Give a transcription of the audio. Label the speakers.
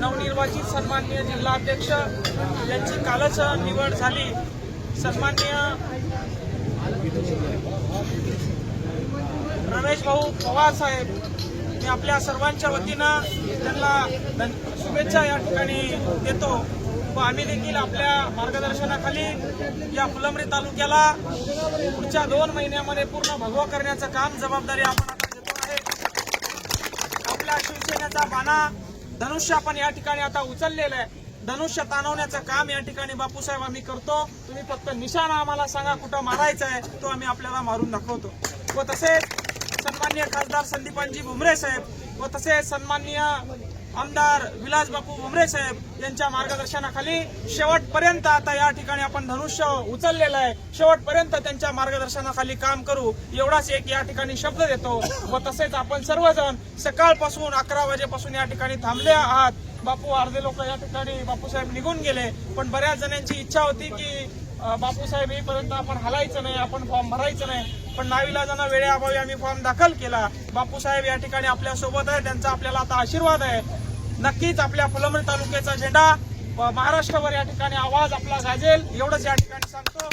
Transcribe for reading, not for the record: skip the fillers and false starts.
Speaker 1: नवनिर्वाचित सन्माननीय जिल्हाध्यक्ष यांची कालच निवड झाली। सन्माननीय रमेश भाऊ पवार साहेब, मी आपल्या सर्वांच्या वतीनं त्यांना शुभेच्छा या ठिकाणी देतो व आम्ही देखील आपल्या मार्गदर्शनाखाली या फुलंब्री तालुक्याला पुढच्या 2 महिन्यामध्ये पूर्ण भगवा करण्याचं काम जबाबदारी आपण आता घेतो आहे। आपल्या शिवसेनेचा बाणा धनुष्य आपण या ठिकाणी आता उचललेला आहे। धनुष्य ताणवण्याचं काम या ठिकाणी बापूसाहेब आम्ही करतो। तुम्ही फक्त निशाणा आम्हाला सांगा कुठं मारायचा आहे, तो आम्ही आपल्याला मारून दाखवतो। व तसेच सन्माननीय खासदार संदीपानजी भुमरे साहेब व तसेच सन्माननीय आमदार विलास बापू भुमरे साहेब यांच्या मार्गदर्शनाखाली शेवटपर्यंत आता या ठिकाणी आपण धनुष्य उचललेलं आहे। शेवटपर्यंत त्यांच्या मार्गदर्शनाखाली काम करू एवढाच एक या ठिकाणी शब्द देतो। व तसेच आपण सर्वजण सकाळपासून 11 वाजेपासून या ठिकाणी थांबले आहात। बापू अर्धे लोक या ठिकाणी बापूसाहेब निघून गेले, पण बऱ्याच जणांची इच्छा होती की बापूसाहेब येईपर्यंत आपण हलायचं नाही, आपण फॉर्म भरायचं नाही, पण नाविलाजानं वेळेअभावी आम्ही फॉर्म दाखल केला। बापूसाहेब या ठिकाणी आपल्या सोबत आहे, त्यांचा आपल्याला आता आशीर्वाद आहे। नक्कीच आपल्या फुलंब्री तालुक्याचा झेंडा महाराष्ट्रावर या ठिकाणी आवाज आपला गाजेल एवढंच या ठिकाणी सांगतो।